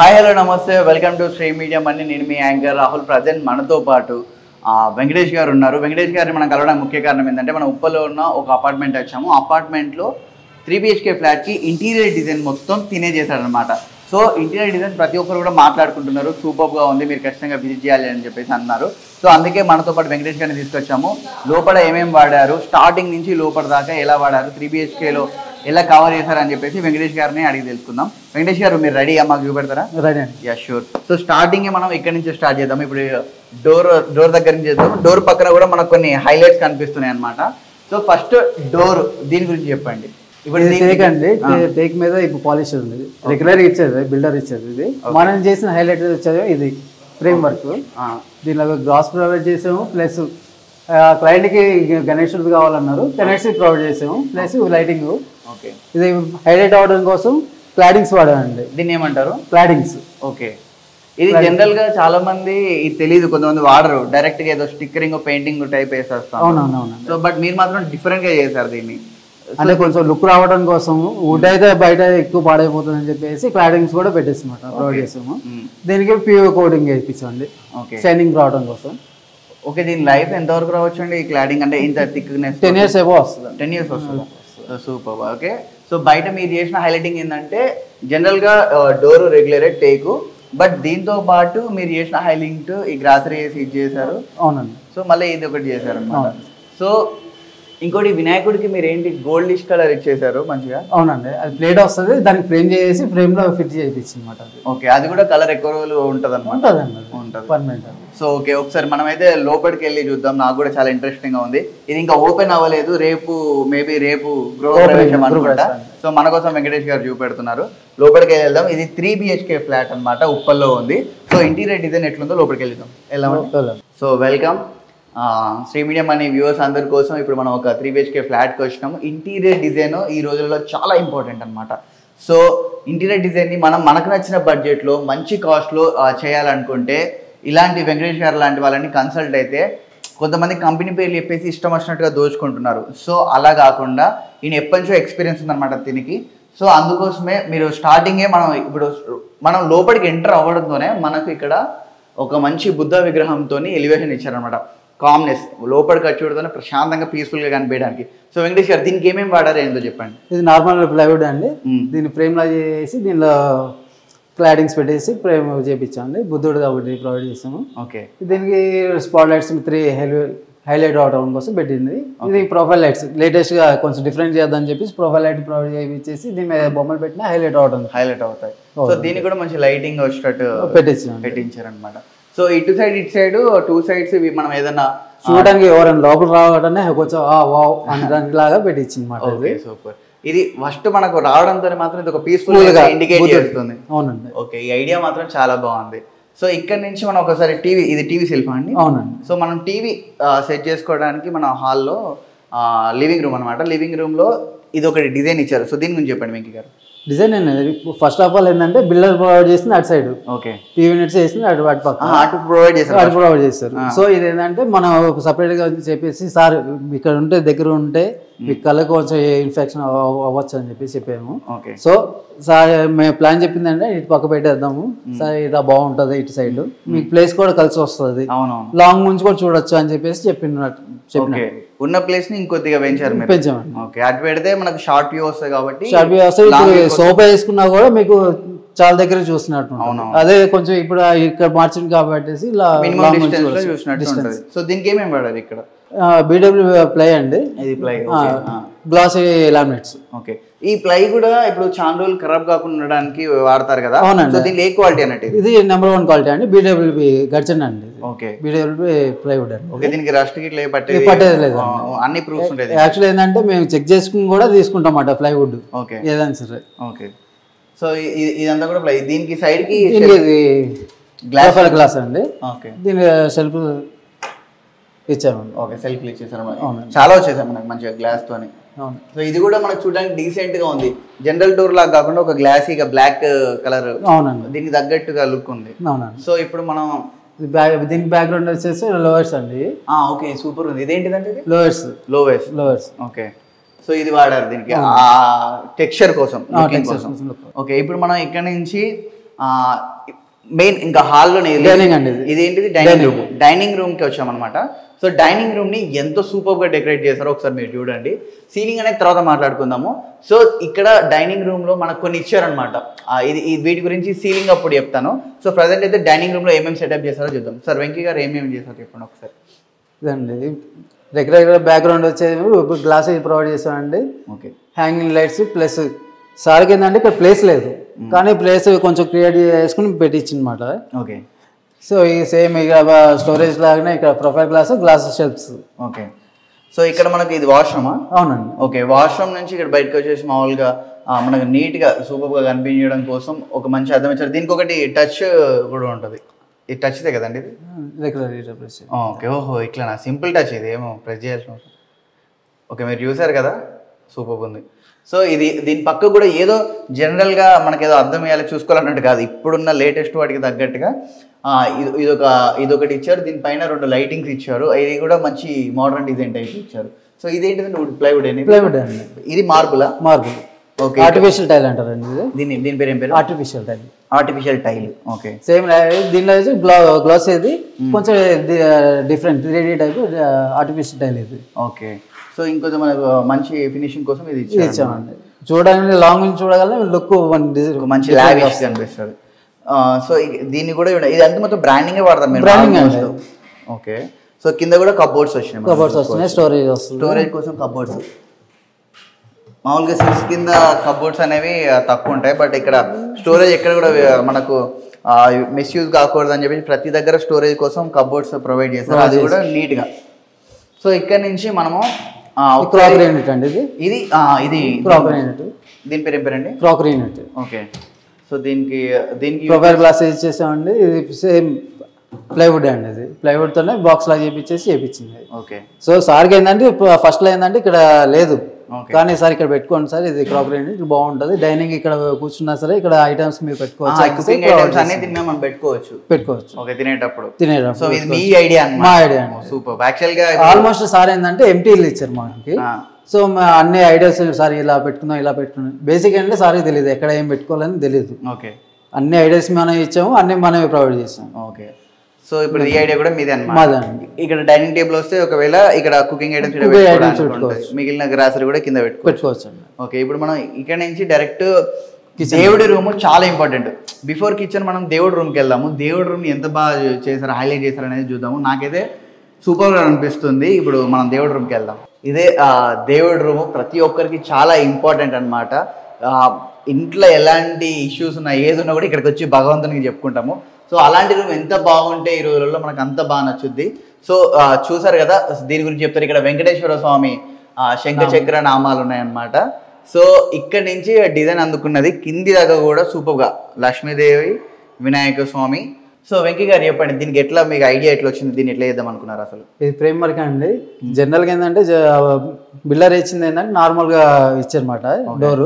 Hi hello నమస్తే welcome to Sri media money. నేను మీ యాంకర్ రాహుల్. ప్రజెంట్ మనతో పాటు వెంకటేష్ గారు ఉన్నారు. వెంకటేష్ గారిని మనం కలవడానికి ముఖ్య కారణం ఏంటంటే మనం ఉప్పల్లో ఉన్న ఒక అపార్ట్మెంట్ వచ్చాము. అపార్ట్మెంట్లో 3 BHK ఫ్లాట్కి ఇంటీరియర్ డిజైన్ మొత్తం తినే చేశారనమాట. సో ఇంటీరియర్ డిజైన్ ప్రతి ఒక్కరు కూడా మాట్లాడుకుంటున్నారు, సూపర్గా ఉంది, మీరు ఖచ్చితంగా విజిట్ చేయాలి అని చెప్పేసి అన్నారు. సో అందుకే మనతో పాటు వెంకటేష్ గారిని తీసుకొచ్చాము. లోపల ఏమేమి వాడారు, స్టార్టింగ్ నుంచి లోపల దాకా ఎలా వాడారు, 3 BHKలో ఎలా కవర్ చేశారని చెప్పేసి వెంకటేష్ గారిని అడిగి తెలుసుకుందాం. వెంకటేష్ గారు మీరు రెడీగా మాకు చూపెడతారా? రెడీ అండి. Yeah sure. సో స్టార్టింగ్ మనం ఇక్కడ నుంచి స్టార్ట్ చేద్దాం. ఇప్పుడు డోర్ దగ్గర నుంచి చేద్దాం. డోర్ పక్కన కూడా మనకు కొన్ని హైలైట్స్ కనిపిస్తున్నాయి అనమాట. సో ఫస్ట్ డోర్ దీని గురించి చెప్పండి. ఇప్పుడు టేక్ అండి, టేక్ మీద ఇప్పుడు పాలిష్ ఉంది, రెగ్యులర్ ఇచ్చేది బిల్డర్ ఇచ్చేది. ఇది మనం చేసిన హైలైట్ వచ్చేది ఇది ఫ్రేమ్ వర్క్. దీనిలో గ్లాస్ ప్రొవైడ్ చేసాము, ప్లస్ క్లయింట్కి గణేశుడు కావాలన్నారు, గణేష్ ప్రొవైడ్ చేసాము, ప్లస్ లైటింగ్. ఓకే, ఇది హైలైట్ అవడం కోసం క్లాడింగ్స్ వాడామండి. దీన్ని ఏమంటారు? క్లాడింగ్స్. ఓకే, ఇది జనరల్ గా చాలా మంది ఇది తెలియదు, కొంతమంది వాడరు, డైరెక్ట్ గా ఏదో స్టిక్కరింగ్ పెయింటింగ్ టైప్ వేసేస్తాం. అవునవును. సో బట్ మీరు మాత్రం డిఫరెంట్ గా చేశారు దీన్ని. అంటే కొంచెం లుక్ రావడం కోసం, వుడ్ అయితే బయట ఎక్కువ పాడైపోతుంది అని చెప్పేసి క్లాడింగ్స్ కూడా పెట్టేసామాట, ప్రొవైడ్ చేసాము. దీనికి ప్యూర్ కోటింగ్ వేయించండి, షైనింగ్ రావడం కోసం. ఓకే, దీని లైఫ్ ఎంత వరకు రావచ్చు అండి ఈ క్లాడింగ్? అంటే ఇంత థిక్నెస్ 10 years ఏవో వస్తుంది. 10 years వస్తుంది. సూపర్. ఓకే, సో బయట మీరు చేసిన హైలైటింగ్ ఏంటంటే జనరల్ గా డోర్ రెగ్యులర్ టేకు, బట్ దీంతో పాటు మీరు చేసిన హైలైట్ ఈ గ్రాసరీ వేసి ఇది చేశారు. అవునండి. సో మళ్ళీ ఇది ఒకటి చేశారు అనమాట. సో ఇంకోటి వినాయకుడికి మీరు ఏంటి గోల్డిష్ కలర్ ఇచ్చేసారు మంచిగా. అవునండి, అది ప్లేట్ వస్తుంది, దానికి ఫ్రేమ్ చేసి ఫ్రేమ్ లో ఫిట్ చేయించి అనమాట. ఓకే, అది కూడా కలర్ ఎక్కువ రోజులు ఉంటుంది అనమాట. ఉంటుంది పర్మనెంట్. సో ఓకే, ఒకసారి మనమైతే లోపలికి వెళ్ళి చూద్దాం. నాకు కూడా చాలా ఇంట్రెస్టింగ్ గా ఉంది. ఇది ఇంకా ఓపెన్ అవ్వలేదు, మేబీ రేపు గృహప్రవేశం అనుకుంటా. సో మన కోసం వెంకటేష్ గారు చూపెడుతున్నారు. లోపలికి వెళ్దాం. ఇది 3 BHK ఫ్లాట్ అనమాట, ఉప్పల్లో ఉంది. సో ఇంటీరియర్ డిజైన్ ఎట్లుందో లోపలికి వెళ్దాం. So welcome Sri media money viewers అందరి కోసం. ఇప్పుడు మనం ఒక 3 BHK ఫ్లాట్కి వచ్చినాము. ఇంటీరియర్ డిజైన్ ఈ రోజుల్లో చాలా ఇంపార్టెంట్ అనమాట. సో ఇంటీరియర్ డిజైన్ని మనకు నచ్చిన బడ్జెట్లో మంచి కాస్ట్లో చేయాలనుకుంటే ఇలాంటి వెంకటేష్ గారు లాంటి వాళ్ళని కన్సల్ట్ అయితే, కొంతమంది కంపెనీ పేర్లు చెప్పేసి ఇష్టం వచ్చినట్టుగా దోచుకుంటున్నారు. సో అలా కాకుండా ఈయన ఎప్పటి నుంచో ఎక్స్పీరియన్స్ ఉందన్నమాట దీనికి. సో అందుకోసమే మీరు స్టార్టింగే మనం లోపలికి ఎంటర్ అవ్వడంతోనే మనకు ఇక్కడ ఒక మంచి బుద్ధ విగ్రహంతో ఎలివేషన్ ఇచ్చారనమాట. కామ్నెస్, లోపలికి వచ్చి చూడగానే ప్రశాంతంగా పీస్ఫుల్గా కనిపించడానికి. సో వెంకటేష్ గారు దీనికి ఏమేమి వాడారు ఏందో చెప్పండి. ఇది నార్మల్ ప్లైవుడ్ అండి. దీన్ని ఫ్రేమ్లా చేసి దీనిలో క్లాడింగ్స్ పెట్టేసి ఫ్రేమ్ చేయించాండి. బుద్ధుడు కాబట్టి ప్రొవైడ్ చేసాము. ఓకే, దీనికి స్పాట్ లైట్స్ 3 హైలైట్ అవడం కోసం పెట్టింది. ఇది ప్రొఫైల్ లైట్స్ లేటెస్ట్ గా కొంచెం డిఫరెంట్ చేద్దాం చెప్పేసి ప్రొఫైల్ లైట్ ప్రొవైడ్ చేయించేసి దీని మీద బొమ్మలు పెట్టినా హైలైట్ అవుతాయి. సో దీనికి కూడా మంచి లైటింగ్ వచ్చేటట్టు పెట్టించారనమాట. సో ఇటు సైడ్ 2 sides ఇవి మనం ఏదన్నా చూడడానికి ఎవరైనా లోపల రావడానే కొంచెం వావ్ అనడానికి లాగా పెట్టించింది అనమాట. సూపర్. ఇది ఫస్ట్ మనకు రావడంతో మాత్రం ఇది ఒక పీస్ఫుల్ గా ఇండికేట్ చేస్తుంది. అవునండి. ఓకే, ఈ ఐడియా మాత్రం చాలా బాగుంది. సో ఇక్కడ నుంచి మనం ఒకసారి ఇది టీవీ సెల్ఫ్ అండి. అవునండి. సో మనం టీవీ సెట్ చేసుకోవడానికి మన హాల్లో లివింగ్ రూమ్ అనమాట. లివింగ్ రూమ్ లో ఇది ఒకటి డిజైన్ ఇచ్చారు. సో దీని గురించి చెప్పండి వెంకీ గారు. డిజైన్ అనేది ఫస్ట్ ఆఫ్ ఆల్ ఏంటంటే బిల్డర్ ప్రొవైడ్ చేసింది అటు సైడ్, ఓకే, టీవీ యూనిట్స్ చేసింది అటు పక్క ప్రొవైడ్ చేస్తారు. సో ఇది ఏంటంటే మనం సపరేట్ గా చెప్పేసి సార్ ఇక్కడ ఉంటే దగ్గర ఉంటే మీ కళ్ళకు కొంచెం ఇన్ఫెక్షన్ అవ్వచ్చు అని చెప్పేసి చెప్పాము. సో సార్ మేము ప్లాన్ చెప్పిందంటే ఇటు పక్క పెట్టేద్దాము సార్, ఇలా బాగుంటది ఇటు సైడ్, మీకు ప్లేస్ కూడా కలిసి వస్తుంది, లాంగ్ నుంచి కూడా చూడొచ్చు అని చెప్పేసి చెప్పిన ఉన్న ప్లేస్ ని ఇంకొద్దిగా పెంచామండి. ఓకే, అటు పెడితే మనకు షార్ట్ వ్యూ వస్తాయి కాబట్టి సోఫా వేసుకున్నా కూడా మీకు చాలా దగ్గర చూసినట్టు. అదే కొంచెం ఇప్పుడు ఇక్కడ మార్చింది కాబట్టి చూసినట్టు. సో దీనికి ఏమేమి పడాలి ఇక్కడ? BW ప్లై అండి, ఇది ప్లై, గ్లాస్ లామినేట్స్. ఓకే, ఈ ప్లై కూడా ఇప్పుడు చాలా రోజులు ఖరాబ్ కాకుండా ఉండడానికి వాడతారు కదా. అవునండి. దీనికి ఏ క్వాలిటీ అన్నట్టు? ఇది నెంబర్ 1 క్వాలిటీ అండి, BWP గర్జన్ అండి. ఓకే, BWP ప్లైవుడ్ అండి. ఓకే, దీనికి రస్ట్ గిట్ల పట్టేది లేదు, అన్ని ప్రూఫ్స్ ఉంటాయి. యాక్చువల్లీ ఏంటంటే మేము చెక్ చేసుకుని కూడా తీసుకుంటాం అన్నమాట ప్లైవుడ్. ఓకే, ఏదైనా సరే. ఓకే, సో ఇదంతా కూడా ప్లై. దీనికి సైడ్ కి గ్లాస్ అండి. ఓకే, దీని సెల్ఫ్ ఇచ్చామండి. ఓకే, సెల్ఫ్ ఇచ్చేసారు. చాలా వచ్చేసాం మనకు మంచిగా గ్లాస్ తోని. సో ఇది కూడా మనకు చూడడానికి డీసెంట్ గా ఉంది. జనరల్ డోర్ లాగా కాకుండా ఒక గ్లాసీగా బ్లాక్ కలర్. అవునండి, దీనికి తగ్గట్టుగా లుక్ ఉంది. అవునండి. సో ఇప్పుడు మనం దీనికి బ్యాక్గ్రౌండ్ వచ్చేసి లోవర్స్ అండి. ఓకే, సూపర్ ఉంది. ఇదేంటిదంటే లోవర్స్. ఓకే, సో ఇది వాడారు దీనికి టెక్స్చర్ కోసం. ఓకే, ఇప్పుడు మనం ఇక్కడ నుంచి మెయిన్ ఇంకా హాల్లోనే డైనింగ్ అండి ఇది ఏంటిది డైనింగ్ రూమ్కి వచ్చామన్నమాట. సో డైనింగ్ రూమ్ని ఎంతో సూపర్గా డెకరేట్ చేస్తారో ఒకసారి మీరు చూడండి. సీలింగ్ అనేది తర్వాత మాట్లాడుకుందాము. సో ఇక్కడ డైనింగ్ రూమ్లో మనకు కొన్ని ఇచ్చారనమాట. ఇది వీటి గురించి సీలింగ్ అప్పుడు చెప్తాను. సో ప్రజెంట్ అయితే డైనింగ్ రూమ్లో ఏమేమి సెటప్ చేస్తారో చూద్దాం. సార్ వెంకీ గారు ఏమేమి చేస్తారో చెప్పండి ఒకసారి. ఇదండి రెగ్యులర్ బ్యాక్గ్రౌండ్ వచ్చేది గ్లాస్ ప్రొవైడ్ చేస్తామండి. ఓకే, హ్యాంగింగ్ లైట్స్ ప్లస్ సార్కి ఏంటంటే ఇక్కడ ప్లేస్ లేదు, కానీ ప్లేస్ కొంచెం క్రియేట్ చేసుకుని పెట్టించనమాట. ఓకే, సో ఈ సేమ్ ఇక స్టోరేజ్ లాగానే ఇక్కడ profile glass shelves. Okay, so ఇక్కడ మనకి ఇది వాష్రూమా? అవునండి. ఓకే, వాష్రూమ్ నుంచి ఇక్కడ బయటకు వచ్చేసి మామూలుగా మనకు నీట్గా సూపర్గా కనిపించడం కోసం ఒక మంచి అర్థం ఇచ్చారు. దీనికి ఒకటి టచ్ కూడా ఉంటుంది. ఇది టచ్దే కదండి ఇది? ఓకే, ఓహో ఇట్లా సింపుల్ టచ్, ఇది ఏమో ప్రెస్ చేయాల్సిన అవసరం. ఓకే, మీరు చూసారు కదా, సూపర్ ఉంది. సో దీని పక్క కూడా ఏదో జనరల్గా మనకి ఏదో అర్థం అయ్యాలి చూసుకోవాలన్నట్టు కాదు, ఇప్పుడున్న లేటెస్ట్ వాటికి తగ్గట్టుగా ఇదొకటి ఇచ్చారు. దీనిపైన 2 లైటింగ్స్ ఇచ్చారు. ఇది కూడా మంచి మోడర్న్ డిజైన్ టైప్ ఇచ్చారు. సో ఇదేంటిదండి? ప్లైవుడ్ అండి. ఇది మార్బుల్. ఓకే, ఆర్టిఫిషియల్ టైల్ అంటారండి దీని పేరు ఏం పేరు? Artificial tile. ఓకే, సేమ్ దీనిలో గ్లాస్ ఇది కొంచెం different 3D type artificial tile ఇది. ఓకే, సో ఇంకొంచెం మనకు మంచి ఫినిషింగ్ కోసం ఇది ఇచ్చామండి. చూడడానికి లాంగ్ నుంచి చూడగల లుక్ మంచి లావిష్ కనిపిస్తుంది. సో దీన్ని కూడా ఇది అంతా మొత్తం బ్రాండింగే వాడతారు మీరు? బ్రాండింగ్. ఓకే, సో కింద కూడా కబోర్డ్స్ వచ్చినాయి. స్టోరేజ్ కోసం కబోర్డ్స్. మామూలుగా 6 కింద కబోర్డ్స్ అనేవి తక్కువ ఉంటాయి, బట్ ఇక్కడ స్టోరేజ్ ఎక్కడ కూడా మనకు మిస్యూజ్ కాకూడదు అని చెప్పి ప్రతి దగ్గర స్టోరేజ్ కోసం కబోర్డ్స్ ప్రొవైడ్ చేస్తారు. అది కూడా నీట్గా. సో ఇక్కడ నుంచి మనము క్రాకరీ యూనిట్ అండి ఇది క్రాకరీ యూనిట్. దీని పేరు ఏం పేరండి? Crockery unit. ఓకే, సో దీనికి ప్రొఫైల్ గ్లాస్ ఇచ్చేసామండి. ఇది సేమ్ ప్లైవుడ్ అండి. ఇది ప్లైవుడ్ తోనే బాక్స్ లాగా చేపించింది. ఓకే, సో సార్కి ఏంటంటే ఫస్ట్ లో ఏంటంటే ఇక్కడ లేదు, కానీ సార్ ఇక్కడ పెట్టుకోండి సార్, ఇది క్రాకరీ యూనిట్ బాగుంటుంది. డైనింగ్ ఇక్కడ కూర్చున్నా సరే ఇక్కడ ఐటమ్స్ మీరు పెట్టుకోవచ్చు తినేటప్పుడు. సో ఇది మీ ఐడియా? మా ఐడియా. సూపర్. యాక్చువల్ గా ఆల్మోస్ట్ సార్ ఏంటంటే ఎంటీలు ఇచ్చారు మనకి. సో అన్ని ఐడియాస్ సార్ ఇలా పెట్టుకున్నాం బేసిక్ అంటే సార్కి తెలియదు ఎక్కడ ఏం పెట్టుకోవాలని తెలియదు. ఓకే, అన్ని ఐడియాస్ మనం ఇచ్చాము, అన్ని మనమే ప్రొవైడ్ చేస్తాం. ఓకే, సో ఇప్పుడు ఈ ఐడియా కూడా మీదే అన్నమాట. ఇక్కడ డైనింగ్ టేబుల్ వస్తే ఒకవేళ ఇక్కడ కుకింగ్ ఐటమ్స్ పెట్టుకోవచ్చు, మిగిలిన గ్రాసరీ కూడా కింద పెట్టుకోవచ్చు. ఓకే, ఇప్పుడు మనం ఇక్కడ నుంచి డైరెక్ట్ దేవుడి రూమ్ చాలా ఇంపార్టెంట్. బిఫోర్ కిచెన్ మనం దేవుడి రూమ్కి వెళ్దాము. దేవుడి రూమ్ ఎంత బాగా చేశారు, హైలైట్ చేశారు అనేది చూద్దాము. నాకైతే సూపర్గా అనిపిస్తుంది. ఇప్పుడు మనం దేవుడి రూమ్కి వెళ్దాం. ఇదే దేవుడి రూమ్ ప్రతి ఒక్కరికి చాలా ఇంపార్టెంట్ అనమాట. ఇంట్లో ఎలాంటి ఇష్యూస్ ఉన్నా ఏది ఉన్నా కూడా ఇక్కడికి వచ్చి భగవంతునికి చెప్పుకుంటాము. సో అలాంటి రూమ్ ఎంత బాగుంటే ఈ రోజులలో మనకు అంత బాగా నచ్చుద్ది. సో చూసారు కదా, దీని గురించి చెప్తారు. ఇక్కడ వెంకటేశ్వర స్వామి శంఖ చక్ర నామాలు ఉన్నాయన్నమాట. సో ఇక్కడ నుంచి డిజైన్ అందుకున్నది కింది దాకా కూడా సూపర్గా లక్ష్మీదేవి, వినాయక స్వామి. సో వెంకీ గారు చెప్పండి, దీనికి ఎట్లా మీకు ఐడియా ఎట్లా వచ్చింది, దీన్ని ఎట్లా చేద్దాం అనుకున్నారు? అసలు ఇది ఫ్రేమ్ వర్క్ అండి. జనరల్గా ఏంటంటే బిల్డర్ ఇచ్చింది ఏంటంటే నార్మల్గా ఇచ్చారనమాట డోర్.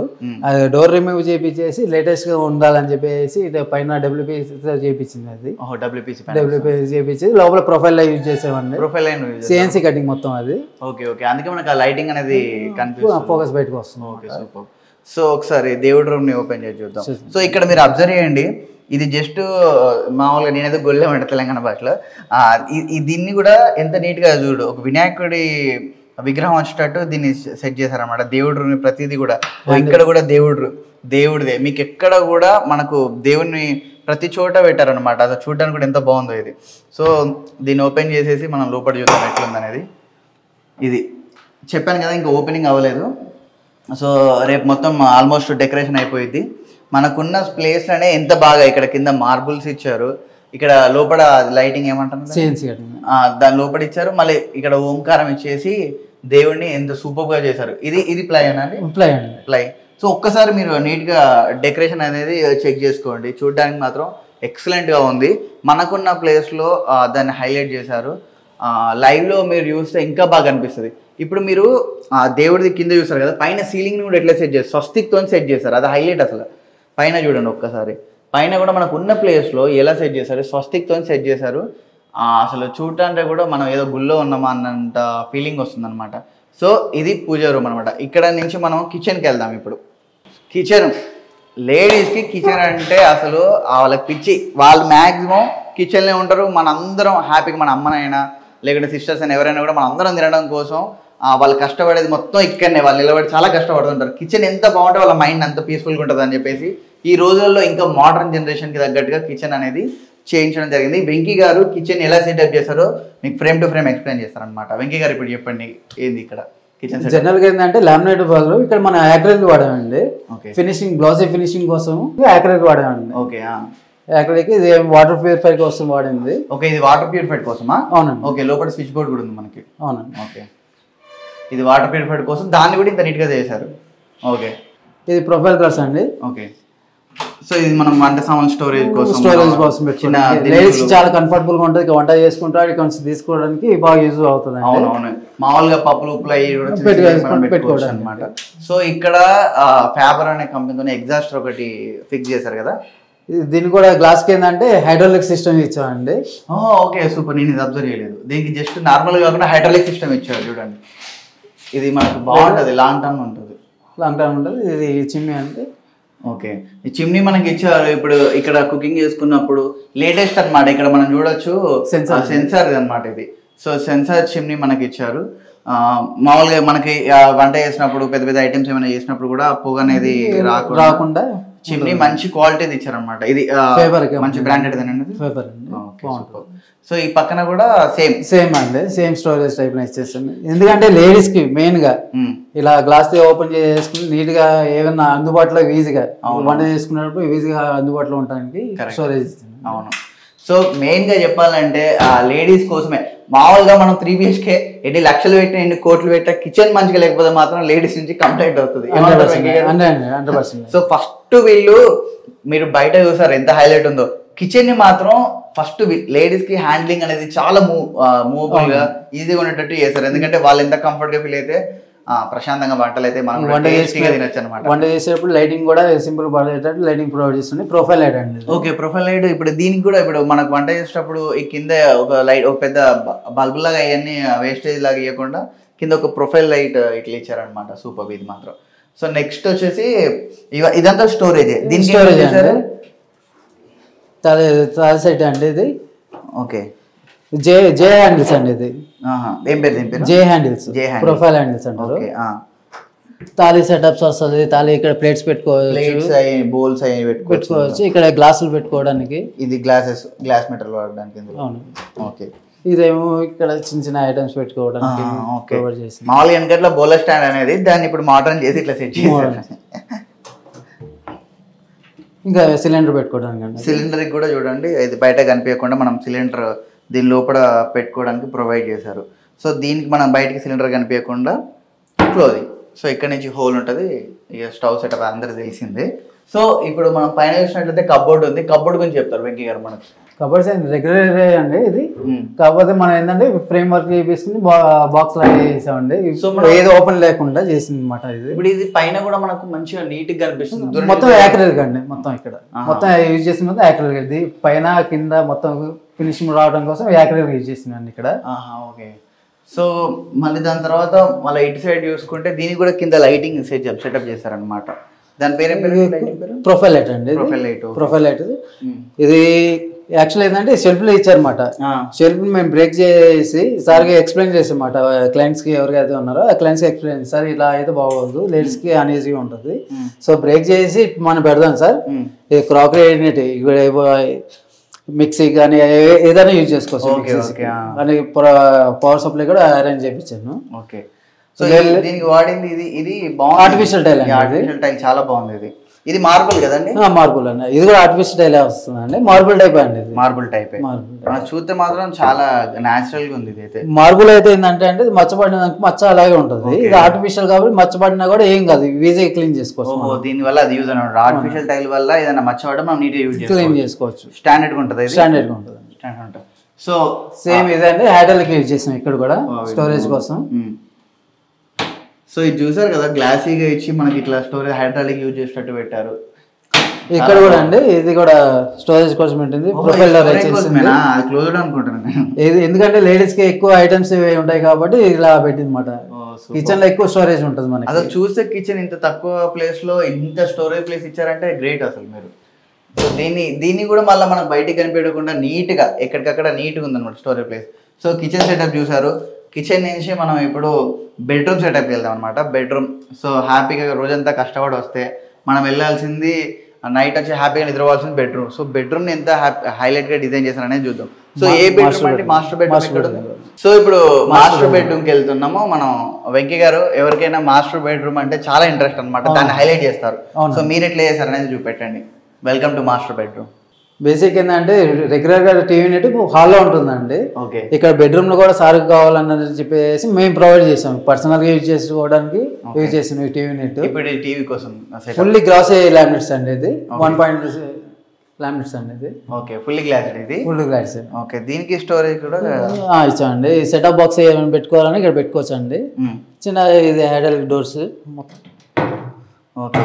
అది డోర్ రిమూవ్ చేయించేసి లేటెస్ట్గా ఉండాలని చెప్పేసి పైన డబ్ల్యూపీసీ చేయించింది. అది డబ్ల్యూపీసీ చేయించి లోపల ప్రొఫైల్ లైన్ యూజ్ చేసామండి. ప్రొఫైల్ లైన్ సిఎన్సీ కటింగ్ మొత్తం అది. ఓకే ఓకే, అందుకే మనకు ఆ లైటింగ్ అనేది ఫోకస్ బయటకు వస్తుంది. Okay super. సో ఒకసారి దేవుడి రూమ్ ని ఓపెన్ చేసి చూద్దాం. సో ఇక్కడ మీరు అబ్జర్వ్ చేయండి, ఇది జస్ట్ మామూలుగా నేనైతే గొల్లెమంట తెలంగాణ భాషలో. దీన్ని కూడా ఎంత నీట్గా చూడు, ఒక వినాయకుడి విగ్రహం వచ్చేటట్టు దీన్ని సెట్ చేశారనమాట. దేవుడి రూమ్ ప్రతిదీ కూడా ఇక్కడ కూడా దేవుడిదే. మీకు ఎక్కడ కూడా మనకు దేవుడిని ప్రతి చోట పెట్టారనమాట. అది చూడడానికి కూడా ఎంత బాగుందో ఇది. సో దీన్ని ఓపెన్ చేసేసి మనం లోపల చూద్దాం ఎట్లుంది అనేది. ఇది చెప్పాను కదా, ఇంకా ఓపెనింగ్ అవ్వలేదు. సో రేపు మొత్తం ఆల్మోస్ట్ డెకరేషన్ అయిపోయింది. మనకున్న ప్లేస్లోనే ఎంత బాగా ఇక్కడ కింద మార్బుల్స్ ఇచ్చారు, ఇక్కడ లోపల లైటింగ్ ఏమంటారు దాని లోపల ఇచ్చారు, మళ్ళీ ఇక్కడ ఓంకారం ఇచ్చేసి దేవుడిని ఎంత సూపర్గా చేశారు. ఇది ప్లై అండి, ప్లై. సో ఒక్కసారి మీరు నీట్గా డెకరేషన్ అనేది చెక్ చేసుకోండి. చూడడానికి మాత్రం ఎక్సలెంట్గా ఉంది. మనకున్న ప్లేస్లో దాన్ని హైలైట్ చేశారు. లైవ్లో మీరు చూస్తే ఇంకా బాగా అనిపిస్తుంది. ఇప్పుడు మీరు దేవుడిది కింద చూస్తారు కదా, పైన సీలింగ్ని కూడా ఎట్లా సెట్ చేస్తారు, స్వస్తిక్తో సెట్ చేస్తారు. అది హైలైట్. అసలు పైన చూడండి ఒక్కసారి, పైన కూడా మనకు ఉన్న ప్లేస్లో ఎలా సెట్ చేశారు, స్వస్తిక్తో సెట్ చేశారు. అసలు చూడటానికి కూడా మనం ఏదో గుళ్ళో ఉన్నామా అన్నంత ఫీలింగ్ వస్తుంది అనమాట. సో ఇది పూజ రూమ్ అనమాట. ఇక్కడ నుంచి మనం కిచెన్కి వెళ్దాం. ఇప్పుడు లేడీస్ కి కిచెన్ అంటే అసలు వాళ్ళకి పిచ్చి. వాళ్ళు మాక్సిమం కిచెన్లో ఉంటారు. మన అందరం హ్యాపీగా, మన అమ్మనైనా లేకుంటే సిస్టర్స్ అయినా ఎవరైనా కూడా మన అందరం తినడం కోసం వాళ్ళు కష్టపడేది మొత్తం ఇక్కడనే. వాళ్ళు నిలబడి చాలా కష్టపడుతుంటారు. కిచెన్ ఎంత బాగుంటే వాళ్ళ మైండ్ అంత పీస్ఫుల్గా ఉంటుంది అని చెప్పేసి ఈ రోజుల్లో ఇంకా మోడర్న్ జనరేషన్కి తగ్గట్టుగా కిచెన్ అనేది చేయించడం జరిగింది. వెంకీ గారు కిచెన్ ఎలా సెటప్ చేస్తారో మీకు ఫ్రేమ్ టు ఫ్రేమ్ ఎక్స్ప్లెయిన్ చేస్తారనమాట. వెంకీ గారు ఇప్పుడు చెప్పండి ఏంది ఇక్కడ కిచెన్ జనరల్ గా ఏంటంటే లామినేట్ బదులు ఇక్కడ మనం యాక్రిలిక్ వాడామండి. ఫినిషింగ్ గ్లాసీ ఫినిషింగ్ కోసం యాక్రిలిక్ వాడామండి. ఓకే, యాక్రిలిక్ ఇది వాటర్ ప్యూరిఫైర్ కోసం వాడింది. ఓకే, ఇది వాటర్ ప్యూరిఫైర్ కోసమా? అవునండి. ఓకే, లోపల స్విచ్ బోర్డ్ కూడా ఉంది మనకి. అవునండి. ఓకే, ఇది వాటర్ ప్యూరిఫైర్ కోసం, దాన్ని కూడా ఇంత నీట్గా చేశారు. ఓకే, ఇది ప్రొఫైల్ గ్లాస్ అండి. ఓకే, సో ఇది మనం వంట సామాన్ స్టోరేజ్ కోసం లేడీస్ చాలా కంఫర్టబుల్ గా ఉంటుంది. వంట చేసుకుంటారు, కొంచెం తీసుకోవడానికి బాగా యూజ్ అవుతుంది. అవునవును, మామూలుగా పప్పులు ఉప్పులు అవి పెట్టుకోవచ్చు అనమాట. సో ఇక్కడ ఫ్యాబర్ అనే కంపెనీతో ఎగ్జాస్టర్ ఒకటి ఫిక్స్ చేశారు కదా. దీన్ని కూడా గ్లాస్ కి ఏంటంటే హైడ్రాలిక్ సిస్టమ్ ఇచ్చామండి. Okay, super. నేను ఇది అబ్జర్వ్ చేయలేదు. దీనికి జస్ట్ నార్మల్ కాకుండా హైడ్రాలిక్ సిస్టమ్ ఇచ్చారు చూడండి. ఇది మనకు బాగుంటుంది, లాంగ్ టర్మ్ ఉంటుంది. ఇది చిమ్నీ అంటే. ఓకే, ఈ చిమ్నీ మనకి ఇచ్చారు. ఇప్పుడు ఇక్కడ కుకింగ్ చేసుకున్నప్పుడు లేటెస్ట్ అనమాట. ఇక్కడ మనం చూడొచ్చు సెన్సార్ అనమాట ఇది. సో సెన్సార్ చిమ్నీ మనకి ఇచ్చారు. మామూలుగా మనకి వంట చేసినప్పుడు పెద్ద పెద్ద ఐటమ్స్ ఏమైనా చేసినప్పుడు కూడా పొగ అనేది రాకుండా చిమ్నీ మంచి క్వాలిటీ ఇచ్చారనమాట. ఇది మంచి బ్రాండెడ్ అనేది. సో ఈ పక్కన కూడా సేమ్ అండి, సేమ్ స్టోరేజ్ టైప్ ఇచ్చేస్తుంది. ఎందుకంటే లేడీస్ కి మెయిన్ గా ఇలా గ్లాస్ ఓపెన్ చేసుకుని నీట్ గా ఏమన్నా అందుబాటులో ఈజీగా వంట చేసుకున్నప్పుడు ఈజీగా అందుబాటులో ఉండడానికి స్టోరేజ్ ఇస్తుంది. అవును. సో మెయిన్ గా చెప్పాలంటే ఆ లేడీస్ కోసమే. మామూలుగా మనం 3 BHK ఎన్ని లక్షలు పెట్టినా ఎన్ని కోట్లు పెట్టా కిచెన్ మంచిగా లేకపోతే మాత్రం లేడీస్ నుంచి కంప్లైంట్ అవుతుంది. సో ఫస్ట్ వీళ్ళు మీరు బయట చూసారు ఎంత హైలైట్ ఉందో, కిచెన్ ని మాత్రం ఫస్ట్ లేడీస్ కి హ్యాండ్లింగ్ అనేది చాలా మూవబుల్ గా ఈజీగా ఉండేటట్టు చేశారు. ఎందుకంటే వాళ్ళు ఎంత కంఫర్ట్ గా ఫీల్ అయితే ప్రశాంతంగా వంటలు అయితే మనం వంట తినొచ్చు అనమాట. వంట చేసేటప్పుడు లైటింగ్ కూడా సింపుల్ పడేటట్టు లైటింగ్ ప్రొవైడ్ చేస్తుంది. ప్రొఫైల్ లైట్ అండి. Okay, profile light. ఇప్పుడు దీనికి కూడా ఇప్పుడు మనకు వంట చేసేటప్పుడు ఈ కింద ఒక లైట్, ఒక పెద్ద బల్బు లాగా అవన్నీ వేస్టేజ్ లాగా ఇవ్వకుండా కింద ఒక ప్రొఫైల్ లైట్ ఇట్లా ఇచ్చారనమాట. సూపర్ ఇది మాత్రం. సో నెక్స్ట్ వచ్చేసి ఇదంతా స్టోరేజ్. దీనికి స్టోరేజ్ సెట్ అండి ఇది. ఓకే, జే హ్యాండిల్స్ అండి. ఇది ఏం పేరు? దీని పేరు జే హ్యాండిల్స్, ప్రొఫైల్ హ్యాండిల్స్ అంటారు. తాళీ సెటప్స్ వస్తుంది. తాళీ ఇక్కడ ప్లేట్స్ పెట్టుకోవచ్చు, బౌల్స్ పెట్టుకోవచ్చు. ఇక్కడ గ్లాసులు పెట్టుకోవడానికి, ఇది గ్లాస్ మెటీరియల్ వాడడానికి. అవును. ఓకే, ఇదేమో ఇక్కడ చిన్న చిన్న ఐటమ్స్ పెట్టుకోవడానికి ప్రొవైడ్ చేసి. మామూలుగా వెనకట్ల బౌలర్ స్టాండ్ అనేది దాన్ని ఇప్పుడు మోడర్న్ చేసి ఇట్లా సెట్ చేశారు. ఇంకా సిలిండర్ పెట్టుకోవడానికి, సిలిండర్కి కూడా చూడండి ఇది బయట కనిపించకుండా మనం సిలిండర్ దీని లోపల పెట్టుకోవడానికి ప్రొవైడ్ చేశారు. సో దీనికి మనం బయటకి సిలిండర్ కనిపించకుండా క్లోజింగ్. సో ఇక్కడ నుంచి హోల్ ఉంటుంది. ఇక స్టవ్ సెటప్ అందరికి తెలిసిందే. సో ఇప్పుడు మనం పైన చూసినట్లయితే కబోర్డ్ ఉంది. కబోర్డ్ గురించి చెప్తారు వెంకీ గారు. మనకి కబోర్డ్స్ రెగ్యులర్ అండి ఇది. కాకపోతే మనం ఏంటంటే ఫ్రేమ్ వర్క్ చేసుకుని బాక్స్ లాగా చేసామండి. సో ఏది ఓపెన్ లేకుండా చేసింది అనమాట ఇది. ఇప్పుడు ఇది పైన కూడా మనకు మంచిగా నీట్ గా కనిపిస్తుంది. మొత్తం యాక్రిలిక్ అండి. మొత్తం ఇక్కడ మొత్తం యూజ్ చేసిన మొత్తం యాక్రిలిక్. ఇది పైన కింద మొత్తం ఫినిషింగ్ రావడం కోసం యాక్రిలిక్ యూజ్ చేసిందండి ఇక్కడ. ఓకే, సో మళ్ళీ దాని తర్వాత మళ్ళీ ఇటు సైడ్ చూసుకుంటే దీనికి కూడా కింద లైటింగ్ సెటప్ చేశారనమాట. దాని పేరు ప్రొఫైల్ లైట్ అండి. ప్రొఫైల్ లైట్ ఇది యాక్చువల్ ఏంటంటే షెల్ఫ్ లో ఇచ్చారన్నమాట. షెల్ఫ్ మేము బ్రేక్ చేసి సార్కి ఎక్స్ప్లెయిన్ చేసామాట. క్లయింట్స్ కి ఎవరికైతే ఉన్నారో ఆ క్లయింట్స్ కి ఎక్స్ప్లెయిన్ సార్ ఇలా అయితే బాగోదు, లేడీస్ కి అన్ఈజీగా ఉంటుంది. సో బ్రేక్ చేసి మనం పెడదాం సార్. ఇది క్రాకరీ ఏంటి, మిక్సీ కానీ ఏదైనా యూజ్ చేసుకోవచ్చు. అని పవర్ సప్లై కూడా అరేంజ్ చేయించాను. ఓకే, సో దీనికి వాడింది ఇది ఆర్టిఫిషియల్ టైల్. ఆర్టిఫిషియల్ టైల్ చాలా బాగుంది. ఇది మార్బుల్ కదండి? మార్బుల్ అండి. ఇది కూడా ఆర్టిఫిషియల్ టైల్ వస్తుందండి. మార్బుల్ టైప్ అండి. మార్బుల్ టైప్ చూస్తే మాత్రం చాలా న్యాచురల్ గా ఉంది. ఇది అయితే మార్బుల్ అయితే ఏంటంటే అంటే మచ్చబడిన మచ్చ అలాగే ఉంటుంది. ఇది ఆర్టిఫిషియల్ కాబట్టి మచ్చబడినా కూడా ఏం కాదు, ఈజీగా క్లీన్ చేసుకోవచ్చు. దీని వల్ల అది యూజ్ అనమాట. ఆర్టిఫిషియల్ టైల్ వల్ల ఏదైనా మచ్చబడడం మనం నీట్ గా క్లీన్ చేసుకోవచ్చు. స్టాండర్డ్ గా ఉంటుంది. స్టాండర్డ్ గా ఉంటుంది. సో సేమ్ ఇదండి హైడ్రాలిక్ యూజ్ చేసాం ఇక్కడ కూడా స్టోరేజ్ కోసం. సో ఇది చూసారు కదా, గ్లాసీగా ఇచ్చి మనకి ఇట్లా స్టోరేజ్ హైడ్రాలిక్ యూజ్ చేసేటట్టు పెట్టారు. ఇక్కడ కూడా అండి ఇది కూడా స్టోరేజ్ కోసం పెట్టింది. ప్రొఫైల్ క్లోజ్డ్ అనుకుంటాను ఇది, ఎందుకంటే లేడీస్ కి ఎక్కువ ఐటమ్స్ ఉంటాయి కాబట్టి ఇలా పెట్టింది అనమాట. కిచెన్ లో ఎక్కువ స్టోరేజ్ ఉంటుంది మనకి. అసలు చూస్తే కిచెన్ ఇంత తక్కువ ప్లేస్ లో ఇంత స్టోరేజ్ ప్లేస్ ఇచ్చారంటే గ్రేట్ అసలు మీరు. సో దీన్ని కూడా మళ్ళీ మనకు బయటికి కనిపించకుండా నీట్గా ఎక్కడికక్కడ నీట్గా ఉందన్నమాట storage place. So kitchen setup చూసారు. కిచెన్ నుంచి మనం ఇప్పుడు బెడ్రూమ్ సెటప్కి వెళ్దాం అనమాట. బెడ్రూమ్ సో హ్యాపీగా రోజంతా కష్టపడి వస్తే మనం వెళ్ళాల్సింది నైట్ వచ్చి హ్యాపీగా నిద్రపోవాల్సింది బెడ్రూమ్. సో బెడ్రూమ్ని ఎంత హైలైట్గా డిజైన్ చేశారు అనేది చూద్దాం. సో ఏ బెడ్రూమ్ అంటే మాస్టర్ బెడ్రూమ్. సో ఇప్పుడు మాస్టర్ బెడ్రూమ్కి వెళ్తున్నాము మనం. వెంకీ గారు ఎవరికైనా మాస్టర్ బెడ్రూమ్ అంటే చాలా ఇంట్రెస్ట్ అనమాట, దాన్ని హైలైట్ చేస్తారు. సో మీరు ఎట్లా చేస్తారు అనేది చూపెట్టండి. Welcome to master bedroom. Basic ఏంటంటే రెగ్యులర్ గా టీవీ యూనిట్ హాల్లో ఉంటుందండి. ఓకే. ఇక్కడ బెడ్రూమ్ లో కూడా సార్ కావాలన్నది చెప్పేసి మేము ప్రొవైడ్ చేసాం. పర్సనల్ గా యూజ్ చేసుకోవడానికి యూజ్ చేసాం ఈ టీవీ యూనిట్. ఇప్పుడు టీవీ కోసం ఫుల్లీ గ్లాసీ లామినేట్స్ అండి. ఇది 1.2 లామినేట్స్ అండి. ఇది ఓకే, ఫుల్లీ గ్లాస్. ఇది ఫుల్ గ్లాస్. ఓకే. దీనికి స్టోరేజ్ కూడా ఇచ్చామండి. సెటప్ బాక్స్ ఏమైనా పెట్టుకోవాలని ఇక్కడ పెట్టుకోవచ్చు అండి. చిన్న ఇది హ్యాండల్ డోర్స్ మొత్తం. ఓకే.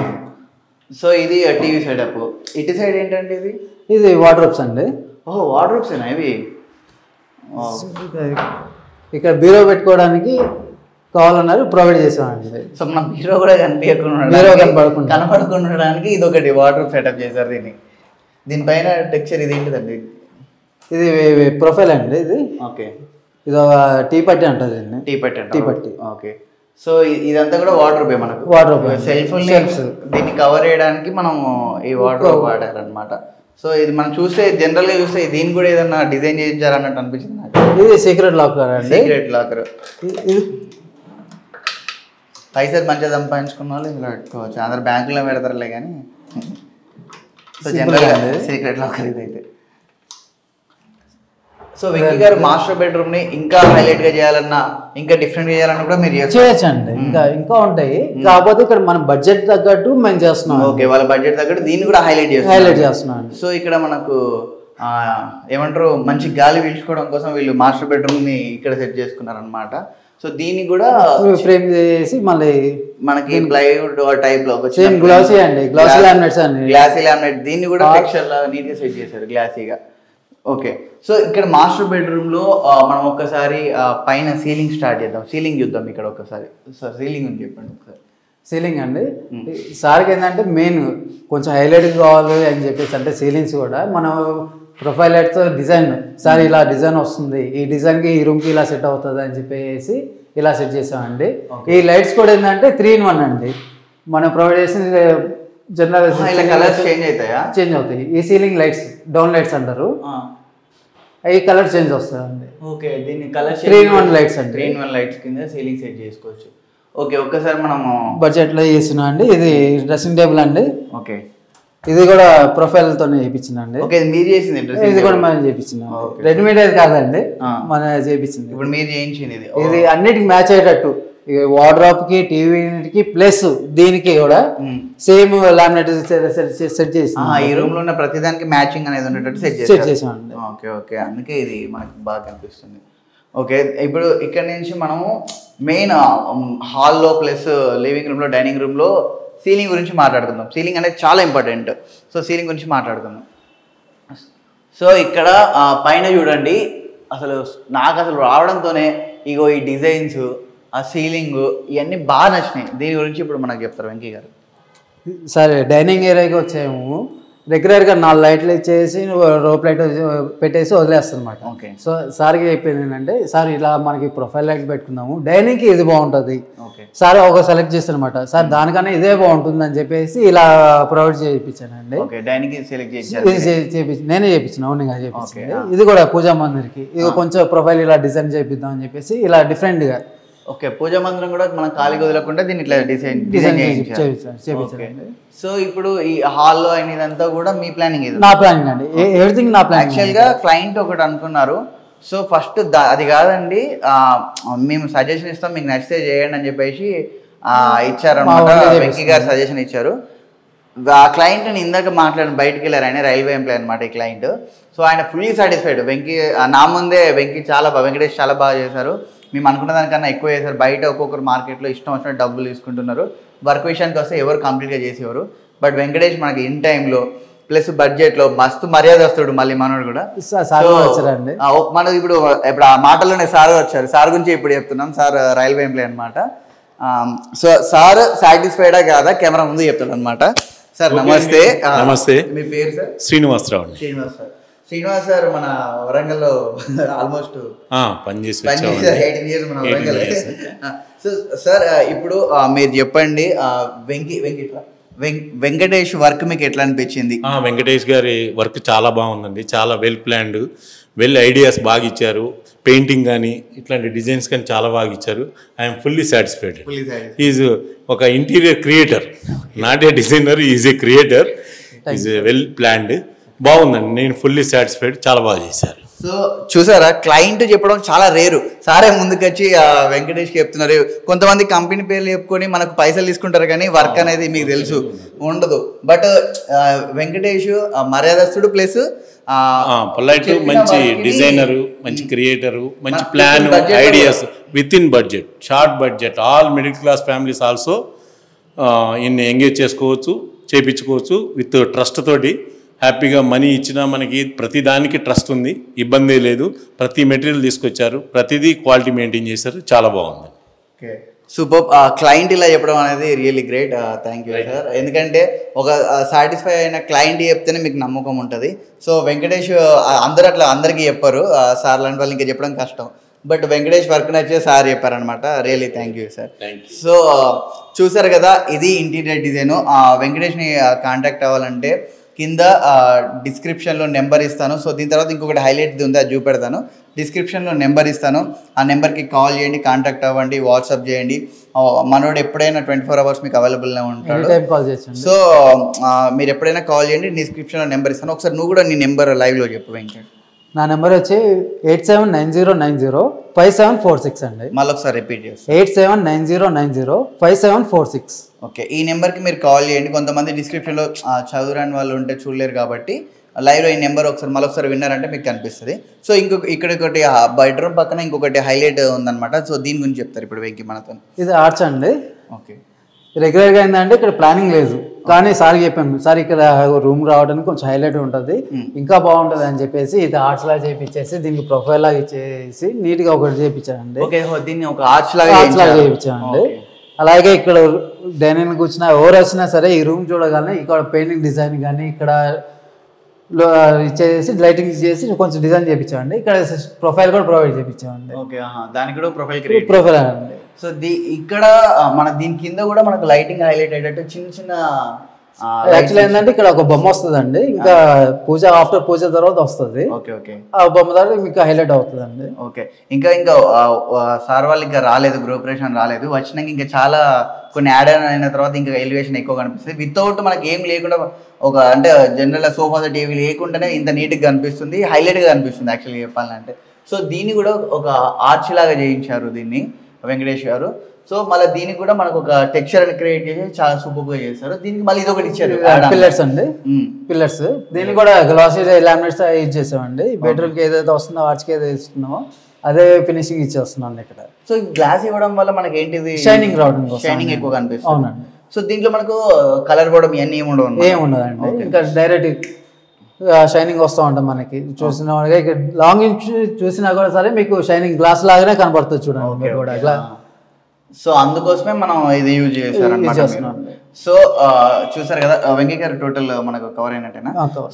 సో ఇది టీవీ సెటప్. ఇటు సైడ్ ఏంటంటే ఇది వార్డ్రోబ్స్ అండి. ఓహో, వార్డ్రోబ్స్ ఏనా ఇవి? ఇక్కడ బీరో పెట్టుకోవడానికి కావాలన్నారు ప్రొవైడ్ చేసామండి. సో మన బీరో కూడా కనపడకుండా ఉండడానికి ఇది ఒకటి వార్డ్రోబ్ సెటప్ చేశారు. దీనిపైన టెక్స్చర్ ఇది ఏంటిదండి? ఇది ప్రొఫైల్ అండి. ఇది ఓకే. ఇది ఒక టీ పట్టి అంటారు దీన్ని. టీ పట్టి. ఓకే. సో ఇదంతా కూడా వార్డ్రోబే మనకు. సెల్ఫ్ దీన్ని కవర్ చేయడానికి మనం ఈ వార్డ్రోబ్ వాడారనమాట. సో ఇది మనం చూస్తే జనరల్ గా చూస్తే దీన్ని కూడా ఏదన్నా డిజైన్ చేయించారన్నట్టు అనిపించింది నాకు. ఇది సీక్రెట్ లాకర్ అండి. Secret locker. పైసలు మంచిగా సంపాదించుకున్న వాళ్ళు ఇలా పెట్టుకోవచ్చు. అందరు బ్యాంకులో పెడతారులే కానీ. సో జనరల్ గా సీక్రెట్ లాకర్ ఇదైతే. సో వెంకీ గారు మాస్టర్ బెడ్రూమ్ ని ఇంకా హైలైట్ గా చేయాలన్నా, ఇంకా డిఫరెంట్ గా చేయాలన్నా కూడా మీరు చేయొచ్చండి. ఇంకా ఉంటాయి, కాకపోతే ఇక్కడ మన బడ్జెట్ తగ్గట్టు మేము చేస్తున్నాం. ఓకే, వాళ్ళ బడ్జెట్ తగ్గట్టు దీన్ని కూడా హైలైట్ చేస్తున్నాం. సో ఇక్కడ మనకు ఏమంటారు, మంచి గాలి పీల్చుకోవడం కోసం వీళ్ళు మాస్టర్ బెడ్రూమ్ ని ఇక్కడ సెట్ చేసుకున్నారు అనమాట. సో దీన్ని కూడా ఫ్రేమ్ చేసి మళ్ళీ మనకి ప్లైవుడ్ టైప్ లో గ్లాసీ అండి. గ్లాసీ లామినేట్స్ అండి. Glassy laminate. దీన్ని కూడా టెక్స్చర్ లాగా నీట్ గా సెట్ చేశారు గ్లాసీగా. ఓకే. సో ఇక్కడ మాస్టర్ బెడ్రూమ్ లో మనం ఒక్కసారి పైన సీలింగ్ స్టార్ట్ చేద్దాం. సీలింగ్ చూద్దాం ఇక్కడ ఒకసారి. సార్ సీలింగ్ అని చెప్పండి ఒకసారి. సీలింగ్ అండి సార్కి ఏంటంటే మెయిన్ కొంచెం హైలైట్ కావాలి అని చెప్పేసి అంటే సీలింగ్స్ కూడా మనం ప్రొఫైల్ లైట్తో డిజైన్ సార్ ఇలా డిజైన్ వస్తుంది, ఈ డిజైన్కి ఈ రూమ్కి ఇలా సెట్ అవుతుంది అని చెప్పేసి ఇలా సెట్ చేసామండి. ఈ లైట్స్ కూడా ఏంటంటే 3-in-1 అండి. మనం ప్రొవైడ్ చేసిన జనరల్ కలర్స్ చేంజ్ అవుతాయి. ఈ సీలింగ్ లైట్స్ డౌన్ లైట్స్ అంటారు. ఈ కలర్ చేంజ్ వస్తుందండి. ఓకే. దీన్ని కలర్ 3-in-1 లైట్స్ అండి. 3-in-1 లైట్స్ కింద సీలింగ్ సెట్ చేసుకోవచ్చు. ఓకే. ఒక్కసారి మనము బడ్జెట్ లో చేసినా అండి. ఇది డ్రెస్సింగ్ టేబుల్ అండి. ఓకే. ఇది కూడా ప్రొఫైల్ తోనే చేయించిందండి. ఓకే. మీరు చేసింది ఇది కూడా మనం చేయించినాం. రెడీమేడ్ అయితే కాదండి, మన చేయించింది. ఇప్పుడు మీరు చేయించింది ఇది అన్నిటికి మ్యాచ్ అయ్యేటట్టు వార్డ్రోబ్ కి, టీవీ కి ప్లస్ దీనికి కూడా సేమ్ లామినేట్ సెట్ చేసి ఈ రూమ్ లో ఉన్న ప్రతి దానికి మ్యాచింగ్ అనేది ఉండేటట్టు సెట్ చేసామండి. ఓకే. ఓకే. అందుకే ఇది మనకి బాగా కనిపిస్తుంది. ఓకే. ఇప్పుడు ఇక్కడ నుంచి మనము మెయిన్ హాల్లో ప్లస్ లివింగ్ రూమ్ లో, డైనింగ్ రూమ్ లో సీలింగ్ గురించి మాట్లాడుకుందాం. సీలింగ్ అనేది చాలా ఇంపార్టెంట్. సో సీలింగ్ గురించి మాట్లాడుకుందాం. సో ఇక్కడ పైన చూడండి, అసలు నాకు అసలు రావడంతోనే ఇగో ఈ డిజైన్స్, ఆ సీలింగ్ ఇవన్నీ బాగా నచ్చినాయి. దీని గురించి ఇప్పుడు మనకు చెప్తారు వెంకీ గారు. సరే, డైనింగ్ ఏరియాకి వచ్చాము. రెగ్యులర్గా 4 లైట్లు ఇచ్చేసి రోప్ లైట్ పెట్టేసి వదిలేస్తాను అనమాట. ఓకే. సో సార్కి చెప్పింది ఏంటంటే, సార్ ఇలా మనకి ప్రొఫైల్ లైట్ పెట్టుకున్నాము, డైనింగ్కి ఇది బాగుంటుంది. సార్ ఒక సెలెక్ట్ చేస్తాను అనమాట. సార్ దానికన్నా ఇదే బాగుంటుంది అని చెప్పేసి ఇలా ప్రొవైడ్ చేయించానండి. నేనే చేయించిన, అవును చేయించాను. ఇది కూడా పూజా మందిర్కి ఇది కొంచెం ప్రొఫైల్ ఇలా డిజైన్ చేపిద్దాం అని చెప్పేసి ఇలా డిఫరెంట్గా. ఓకే. పూజా మందిరం కూడా మనం ఖాళీగా వదలకుండా దీన్ని ఇట్లా డిజైన్ చేయించారు. సో ఇప్పుడు ఈ హాల్లో అయిన ఇదంతా కూడా మీ ప్లానింగ్? నా ప్లానింగ్ అండి, ఎవ్రీథింగ్ నా ప్లానింగ్. యాక్చువల్గా క్లయింట్ ఒకటి అనుకున్నారు. సో ఫస్ట్ అది కాదండి, మేము సజెషన్ ఇస్తాం, మీకు నచ్చితే చేయండి అని చెప్పేసి ఇచ్చారనమాట. వెంకీ గారు సజెషన్ ఇచ్చారు. ఆ క్లయింట్ని ఇందాక మాట్లాడిన బయటకు వెళ్ళారు, ఆయన రైల్వే ఎంప్లాయ్ అనమాట ఈ క్లయింట్. సో ఆయన ఫుల్లీ సాటిస్ఫైడ్. వెంకీ నా ముందే వెంకటేష్ చాలా బాగా చేశారు, మేము అనుకున్న దానికన్నా ఎక్కువ చేశారు. బయట ఒక్కొక్కరు మార్కెట్లో ఇష్టం వచ్చినట్టు డబ్బులు తీసుకుంటున్నారు. వర్క్ విషయానికి వస్తే ఎవరు కంప్లీట్గా చేసేవారు. బట్ వెంకటేష్ మనకి ఇన్ టైంలో ప్లస్ బడ్జెట్ లో మస్తు మర్యాద వస్తాడు మళ్ళీ మనోడు కూడా. సార్ వచ్చారండి. మనం ఇప్పుడు ఆ మాటల్లోనే సార్ వచ్చారు. సార్ గురించి ఇప్పుడు చెప్తున్నాం. సార్ రైల్వే ఎంప్లాయ్ అనమాట. సో సార్ సాటిస్ఫైడా కాదా కెమెరా ముందు చెప్తాడు అనమాట. సార్ నమస్తే. నమస్తే. మీ పేరు సార్? శ్రీనివాసరావు. శ్రీనివాస్ సార్ మన వరంగల్లో ఆల్మోస్ట్ పనిచేసి 18 years మన వరంగల్. సో సార్ ఇప్పుడు మీరు చెప్పండి, వెంకటేష్ వర్క్ మీకు ఎట్లా అనిపించింది? వెంకటేష్ గారి వర్క్ చాలా బాగుందండి. చాలా వెల్ ప్లాన్డ్, వెల్ ఐడియాస్ బాగా ఇచ్చారు. పెయింటింగ్ కానీ ఇట్లాంటి డిజైన్స్ కానీ చాలా బాగా ఇచ్చారు. I'm fully satisfied. ఈజ్ ఒక interior creator, not a designer, is a creator. Is well planned. బాగుందండి. నేను ఫుల్లీ సాటిస్ఫైడ్. చాలా బాగా చేశారు. సో చూసారా, క్లయింట్ చెప్పడం చాలా రేరు. సారే ముందుకొచ్చి వెంకటేష్కి చెప్తున్నారు. కొంతమంది కంపెనీ పేర్లు చెప్పుకొని మనకు పైసలు తీసుకుంటారు కానీ వర్క్ అనేది మీకు తెలుసు ఉండదు. బట్ వెంకటేష్ మర్యాదస్తుడు, ప్లస్ పొలైట్, మంచి డిజైనరు, మంచి క్రియేటరు, మంచి plan, ideas with in budget, short budget. All middle class families also ఇన్ని ఎంగేజ్ చేసుకోవచ్చు, చేయించుకోవచ్చు విత్ ట్రస్ట్ తోటి. హ్యాపీగా మనీ ఇచ్చినా మనకి ప్రతి దానికి ట్రస్ట్ ఉంది, ఇబ్బంది లేదు. ప్రతి మెటీరియల్ తీసుకొచ్చారు, ప్రతిదీ క్వాలిటీ మెయింటైన్ చేశారు. చాలా బాగుంది. Okay, super. క్లయింట్ ఇలా చెప్పడం అనేది really great. Thank you sir. ఎందుకంటే ఒక సాటిస్ఫై అయిన క్లయింట్ చెప్తేనే మీకు నమ్మకం ఉంటుంది. సో వెంకటేష్ అందరూ అట్లా అందరికీ చెప్పారు, సార్ లాంటి వాళ్ళు ఇంకా చెప్పడం కష్టం. బట్ వెంకటేష్ వర్క్ నచ్చే సార్ చెప్పారనమాట. Really thank you sir. So చూసారు కదా, ఇది ఇంటీరియర్ డిజైన్. వెంకటేష్ని కాంటాక్ట్ అవ్వాలంటే కింద డిస్క్రిప్షన్లో నెంబర్ ఇస్తాను. సో దీని తర్వాత ఇంకొకటి హైలైట్ ఉంది, అది చూపెడతాను. డిస్క్రిప్షన్లో నెంబర్ ఇస్తాను. ఆ నెంబర్కి కాల్ చేయండి, కాంటాక్ట్ అవ్వండి, వాట్సాప్ చేయండి. మనోడు ఎప్పుడైనా 24 hours మీకు అవైలబుల్గా ఉంటాడు. సో మీరు ఎప్పుడైనా కాల్ చేయండి. డిస్క్రిప్షన్లో నెంబర్ ఇస్తాను. ఒకసారి నువ్వు కూడా నీ నెంబర్ లైవ్లో చెప్పు వెంకట్. నా నెంబర్ వచ్చి 8790905746 అండి. మళ్ళీ ఒకసారి రిపీట్ చేస్తాను, 8790905746. ఓకే, ఈ నెంబర్కి మీరు కాల్ చేయండి. కొంతమంది డిస్క్రిప్షన్లో చదువురాని వాళ్ళు ఉంటే చూడలేరు కాబట్టి లైవ్లో ఈ నెంబర్ మళ్ళొకసారి విన్నారంటే మీకు కనిపిస్తుంది. సో ఇక్కడ ఒకటి బెడ్రూమ్ పక్కన ఇంకొకటి హైలైట్ ఉందన్నమాట. సో దీని గురించి చెప్తారు ఇప్పుడు వెంకీ మనతో. ఇది ఆర్చ్ అండి. ఓకే, రెగ్యులర్గా ఏంటంటే ఇక్కడ ప్లానింగ్ లేదు, కానీ సార్కి చెప్పాను, సార్ ఇక్కడ రూమ్ రావడానికి కొంచెం హైలైట్ ఉంటుంది, ఇంకా బాగుంటుంది అని చెప్పేసి ఇది ఆర్చ్ లాగా చేయించేసి దీనికి ప్రొఫైల్ లాగా ఇచ్చేసి నీట్గా ఒకటి చేయించానండి. దీన్ని ఒక ఆర్చ్ లాగా చేయించామండి. అలాగే ఇక్కడ డైనింగ్ కూర్చున్నా ఎవరు వచ్చినా సరే ఈ రూమ్ చూడగానే ఇక్కడ పెయింటింగ్ డిజైన్ కానీ ఇక్కడ ఇచ్చేసి లైటింగ్ చేసి కొంచెం డిజైన్ చేయించామండి. ఇక్కడ ప్రొఫైల్ కూడా ప్రొవైడ్ చేయించామండి. ఓకే, దానికి కూడా ప్రొఫైల్ అండి. సో ఇక్కడ మన దీని కింద కూడా మనకు లైటింగ్ హైలైట్ అయ్యేటట్టు చిన్న చిన్న యాక్చువల్ ఏంటంటే ఇక్కడ ఒక బొమ్మ వస్తుందండి. ఇంకా పూజ ఆఫ్టర్ పూజ తర్వాత వస్తుంది. ఓకే ఓకే, ఆ బొమ్మ తర్వాత మీకు హైలైట్ అవుతుందండి. ఓకే, ఇంకా సార్ వాళ్ళు ఇంకా రాలేదు, గృహప్రవేశం రాలేదు. వచ్చినాక ఇంకా చాలా కొన్ని యాడ్ అయిన తర్వాత ఇంకా ఎలివేషన్ ఎక్కువ కనిపిస్తుంది. వితౌట్ మనకి ఏం లేకుండా ఒక అంటే జనరల్ సోఫా టీవీ లేకుండానే ఇంత నీట్గా కనిపిస్తుంది, హైలైట్గా కనిపిస్తుంది యాక్చువల్గా చెప్పాలంటే. సో దీన్ని కూడా ఒక ఆర్చ్ లాగా చేయించారు దీన్ని వెంకటేష్ గారు. సో మళ్ళీ దీనికి కూడా మనకు ఒక టెక్స్చర్ అని క్రియేట్ చేసి చాలా సూపర్గా చేస్తారు. దీనికి మళ్ళీ ఇది ఒకటి ఇచ్చారు, పిల్లర్స్ అండి. పిల్లర్స్ దీన్ని కూడా గ్లాసీ లామినేట్స్ యూజ్ చేసామండి. బెడ్రూమ్కి ఏదైతే వస్తుందో ఆర్చ్కి ఏదైతే ఇస్తున్నామో అదే ఫినిషింగ్ ఇచ్చేస్తున్నాం ఇక్కడ. సో గ్లాస్ ఇవ్వడం వల్ల మనకి ఏంటిది, షైనింగ్ రావడం, షైనింగ్ ఎక్కువ కనిపిస్తుంది. అవునండి. సో దీంట్లో మనకు కలర్ కూడా ఇవన్నీ ఏముండదండి. ఇంకా డైరెక్ట్ షైనింగ్ వస్తూ ఉంటాం మనకి. చూసిన వాళ్ళకి ఇక్కడ లాంగ్ చూసినా కూడా సరే మీకు షైనింగ్ గ్లాస్ లాగానే కనబడుతుంది చూడండి కూడా. సో అందుకోసమే మనం ఇది యూజ్ చేస్తున్నాం. సో చూసారు కదా వెంకీ గారు, టోటల్ మనకు కవర్ అయినట్టేనా?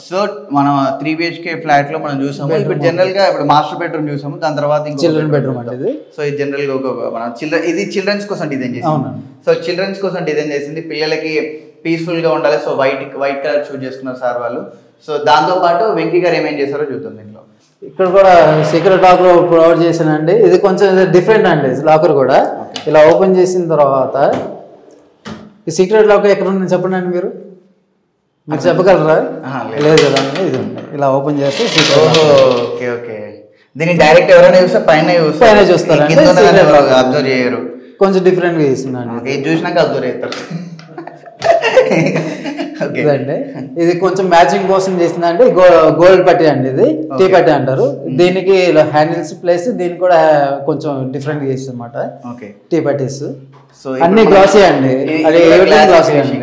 సో మనం 3 BHK ఫ్లాట్ లో మనం చూసాము. ఇప్పుడు జనరల్ గా ఇప్పుడు మాస్టర్ బెడ్రూమ్ చూసాము, దాని తర్వాత చిల్డ్రన్ బెడ్రూమ్ అండి. సో ఇది జనరల్ గా మనం ఇది చిల్డ్రన్స్ కోసం డిజైన్ చేసింది. సో చిల్డ్రన్స్ కోసం డిజైన్ చేసింది, పిల్లలకి పీస్ఫుల్ గా ఉండాలి. సో వైట్ కలర్ చూస్ చేసుకున్నారు సార్ వాళ్ళు. సో దాంతో పాటు వెంకీ గారు ఏమేం చేశారో చూద్దాం. దీంట్లో ఇక్కడ కూడా సీక్రెట్ లాకర్ ప్రొవైడ్ చేశానండి. ఇది కొంచెం డిఫరెంట్ అండి. లాకర్ కూడా ఇలా ఓపెన్ చేసిన తర్వాత ఈ సీక్రెట్ లాకర్ ఎక్కడ ఉందని చెప్పండి అండి, మీరు చెప్పగలరా? లేదు కదా, ఇది ఇలా ఓపెన్ చేస్తే ఓకే ఓకే. దీన్ని డైరెక్ట్ ఎవరైనా చూస్తే పైన చూస్తారు, అబ్జర్వ్ చేయరు. కొంచెం డిఫరెంట్ గా ఇస్తున్నాను, చూసినాక అబ్జర్వ్ చేస్తారు. ఇదండి ఇది కొంచెం మ్యాచింగ్ కోసం చేసిందండి. గోల్డ్ పట్టి అండి, ఇది టీ పట్టి అంటారు. దీనికి హ్యాండిల్స్ ప్లేస్ దీనికి కూడా కొంచెం డిఫరెంట్ గా చేస్తుంది అనమాట టీ పట్టీస్. అన్ని గ్లాసీ అండి, అది గ్లాసీ అండి.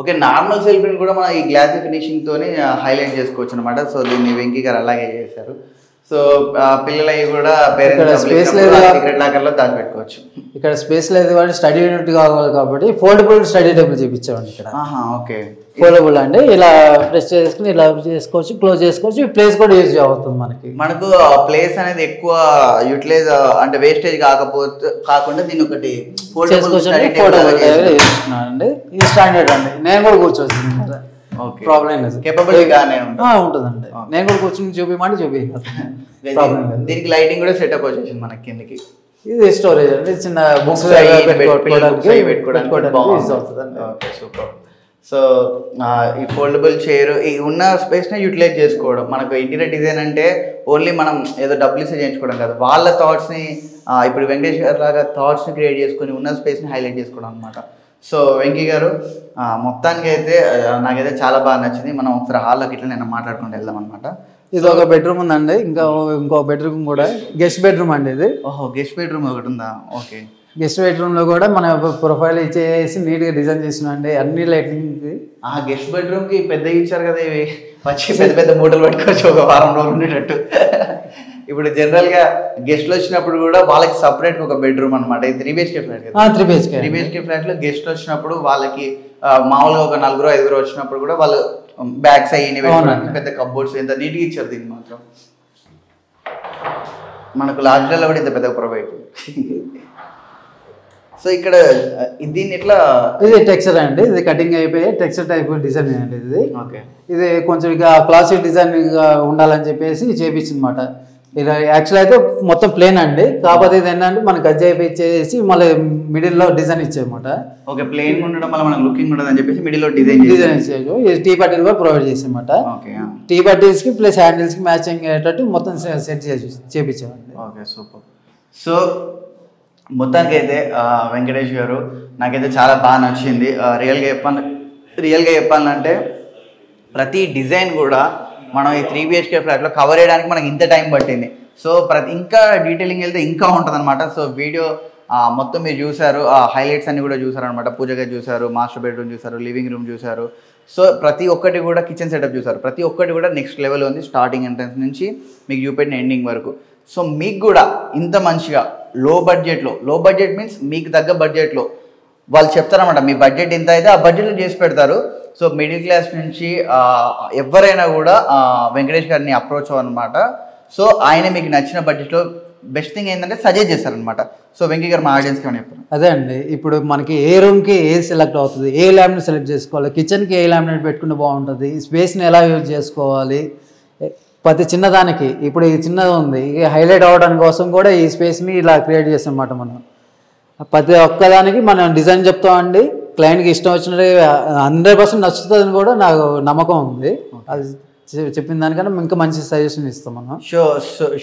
ఓకే, నార్మల్ సెల్ఫీని కూడా మనం ఈ గ్లాసీ ఫినిషింగ్ తోని హైలైట్ చేసుకోవచ్చు అనమాట. సో దీన్ని వెంకీ గారు అలాగే చేశారు. సో పిల్లలవి కూడా పేరెంట్స్ సీక్రెట్ లాకర్ లో దాచిపెట్టుకోవచ్చు. ఇక్కడ స్పేస్ లేదు కాబట్టి స్టడీ యూనిట్ కావాలి కాబట్టి ఫోల్డబుల్ స్టడీ టేబుల్ చూపించామండి ఇక్కడ. ఓకే, ఫోల్డబుల్ అండి, ఇలా ప్రెస్ చేసుకుని ఇలా చేసుకోవచ్చు, క్లోజ్ చేసుకోవచ్చు. ప్లేస్ కూడా యూజ్ అవుతుంది మనకు ప్లేస్ అనేది ఎక్కువ యూటిలైజ్ అంటే వేస్టేజ్ కాకుండా దీన్ని ఒకటి అండి. ఇది స్టాండర్డ్ అండి, నేను కూడా కూర్చోవచ్చు, ప్రాబ్లం లేదు, కేపబుల్గానే ఉంటుందండి. నేను కూడా కూర్చొని చూపించమంటే ప్రాబ్లం లేదు. దీనికి లైటింగ్ కూడా సెటప్ వచ్చేసింది మనకి కిందకి. ఇది స్టోరేజ్ అండి, చిన్న బుక్స్ పెట్టుకోవడానికి యూజ్ అవుతుందండి. Okay, super. సో ఈ ఫోల్డబుల్ చైర్ ఈ ఉన్న స్పేస్ని యూటిలైజ్ చేసుకోవడం. మనకు ఇంటీరియర్ డిజైన్ అంటే ఓన్లీ మనం ఏదో డబ్బులు ఇస్తే చేయించుకోవడం కాదు, వాళ్ళ థాట్స్ని ఇప్పుడు వెంకటేష్ గారు లాగా థాట్స్ని క్రియేట్ చేసుకొని ఉన్న స్పేస్ని హైలైట్ చేసుకోవడం అనమాట. సో వెంకీ గారు మొత్తానికి అయితే నాకైతే చాలా బాగా నచ్చింది. మనం ఒకసారి హాల్లోకి ఇట్లా నేను మాట్లాడుకుంటూ వెళ్దాం అనమాట. ఇది ఒక బెడ్రూమ్ ఉందండి, ఇంకో బెడ్రూమ్ కూడా గెస్ట్ బెడ్రూమ్ అండి ఇది. ఓహో, గెస్ట్ బెడ్రూమ్ ఒకటి ఉందా? ఓకే, గెస్ట్ బెడ్రూమ్ లో కూడా మన ప్రొఫైల్ ఇచ్చేసి నీట్ గా డిజైన్ చేసినండి, అన్ని లైటింగ్. గెస్ట్ బెడ్రూమ్ కి పెద్దగా ఇచ్చారు కదా, ఇవి వచ్చి పెద్ద పెద్ద మూటలు పట్టుకోవచ్చు ఒక వారం రోజులు ఉండేటట్టు. ఇప్పుడు జనరల్ గా గెస్ట్లు వచ్చినప్పుడు కూడా వాళ్ళకి సపరేట్ ఒక బెడ్రూమ్ అనమాట. ఇది 3 BHK ఫ్లాట్ కదా. 3 BHK ఫ్లాట్ లో గెస్ట్ వచ్చినప్పుడు వాళ్ళకి మామూలుగా ఒక 4-5 వచ్చినప్పుడు కూడా వాళ్ళు బ్యాగ్స్ అయ్యి పెద్ద కబోర్డ్స్ ఎంత నీట్గా ఇచ్చారు. దీన్ని మాత్రం మనకు లాడ్జ్లలో కూడా ఇంత పెద్ద ప్రొవైడ్. సో ఇక్కడ దీన్ని ఎట్లా, ఇది టెక్స్చర్ అండి, ఇది కటింగ్ అయిపోయి టెక్స్చర్ టైప్ డిజైన్ అండి ఇది. ఓకే, ఇది కొంచెం ఇక క్లాసిక్ డిజైన్ ఉండాలని చెప్పేసి చేపించిందన్నమాట. ఇది యాక్చువల్ అయితే మొత్తం ప్లేన్ అండి, కాకపోతే ఇది ఏంటంటే మనకి గజ్జ అయిపోయి మళ్ళీ మిడిల్ లో డిజైన్ ఇచ్చాయన్నమాట. ఓకే, ప్లేన్ ఉండడం వల్ల మనకు లుకింగ్ ఉండదు అని చెప్పేసి మిడిల్ లో డిజైన్ ఇచ్చారు. టీ పట్టీలు కూడా ప్రొవైడ్ చేసామన్నమాట. టీ పట్టీస్ కి ప్లస్ హ్యాండిల్స్ కి మ్యాచింగ్ అయ్యేటట్టు మొత్తం సెట్ చేపించామండి. Okay, super. సో మొత్తానికి అయితే వెంకటేష్ గారు నాకైతే చాలా బాగా నచ్చింది. రియల్గా చెప్పాలంటే ప్రతి డిజైన్ కూడా మనం ఈ 3 BHK ఫ్లాట్లో కవర్ చేయడానికి మనకి ఇంత టైం పట్టింది. సో ఇంకా డీటెయిలింగ్ వెళ్తే ఇంకా ఉంటుంది అనమాట. సో వీడియో మొత్తం మీరు చూసారు, హైలైట్స్ అన్ని కూడా చూసారు అనమాట. పూజ గది చూసారు, మాస్టర్ బెడ్రూమ్ చూసారు, లివింగ్ రూమ్ చూసారు. సో ప్రతి ఒక్కటి కూడా కిచెన్ సెటప్ చూసారు. ప్రతి ఒక్కటి కూడా నెక్స్ట్ లెవెల్ ఉంది, స్టార్టింగ్ ఎంట్రన్స్ నుంచి మీకు చూపెట్టిన ఎండింగ్ వరకు. సో మీకు కూడా ఇంత మంచిగా లో బడ్జెట్ మీన్స్ మీకు తగ్గ బడ్జెట్లో వాళ్ళు చెప్తారన్నమాట. మీ బడ్జెట్ ఎంత అయితే ఆ బడ్జెట్లో చేసి పెడతారు. సో మిడిల్ క్లాస్ నుంచి ఎవరైనా కూడా వెంకటేష్ గారిని అప్రోచ్ అవ్వనమాట. సో ఆయన మీకు నచ్చిన బడ్జెట్లో బెస్ట్ థింగ్ ఏంటంటే సజెస్ట్ చేస్తారనమాట. సో వెంకీ గారు మా ఆడియన్స్కి ఏమైనా చెప్తారు? అదే అండి, ఇప్పుడు మనకి ఏ రూమ్కి ఏ సెలెక్ట్ అవుతుంది, ఏ ల్యామినేట్ సెలెక్ట్ చేసుకోవాలి, కిచెన్కి ఏ ల్యామినేట్ పెట్టుకుంటే బాగుంటుంది, స్పేస్ని ఎలా యూజ్ చేసుకోవాలి, ప్రతి చిన్నదానికి. ఇప్పుడు ఇది చిన్నది ఉంది, హైలైట్ అవ్వడానికి కోసం కూడా ఈ స్పేస్ని ఇలా క్రియేట్ చేస్తామన్నమాట. మనం ప్రతి ఒక్కదానికి మనం డిజైన్ చెప్తామండి. క్లయింట్కి ఇష్టం వచ్చినట్టు 100% నచ్చుతుందని కూడా నాకు నమ్మకం ఉంది. అది చెప్పిన దానికన్నా ఇంకా మంచి సజెషన్ ఇస్తాం మనం.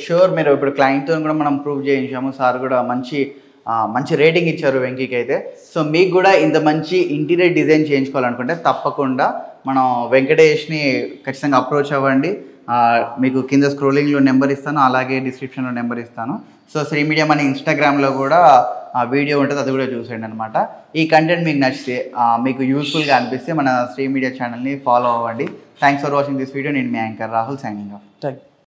షూర్. మీరు ఇప్పుడు క్లయింట్తో కూడా మనం ప్రూవ్ చేయించాము. సార్ కూడా మంచి రేటింగ్ ఇచ్చారు వెంకీకి అయితే. సో మీకు కూడా ఇంత మంచి ఇంటీరియర్ డిజైన్ చేయించుకోవాలనుకుంటే తప్పకుండా మనం వెంకటేష్ని ఖచ్చితంగా అప్రోచ్ అవ్వండి. మీకు కింద స్క్రోలింగ్లో నెంబర్ ఇస్తాను, అలాగే డిస్క్రిప్షన్లో నెంబర్ ఇస్తాను. సో శ్రీ మీడియా మన ఇన్స్టాగ్రామ్లో కూడా వీడియో ఉంటుంది, అది కూడా చూసేయండి అనమాట. ఈ కంటెంట్ మీకు నచ్చితే, మీకు యూస్ఫుల్గా అనిపిస్తే మన శ్రీ మీడియా ఛానల్ని ఫాలో అవ్వండి. Thanks for watching this video. నేను మీ యాంకర్ రాహుల్, సైనింగ్ ఆఫ్.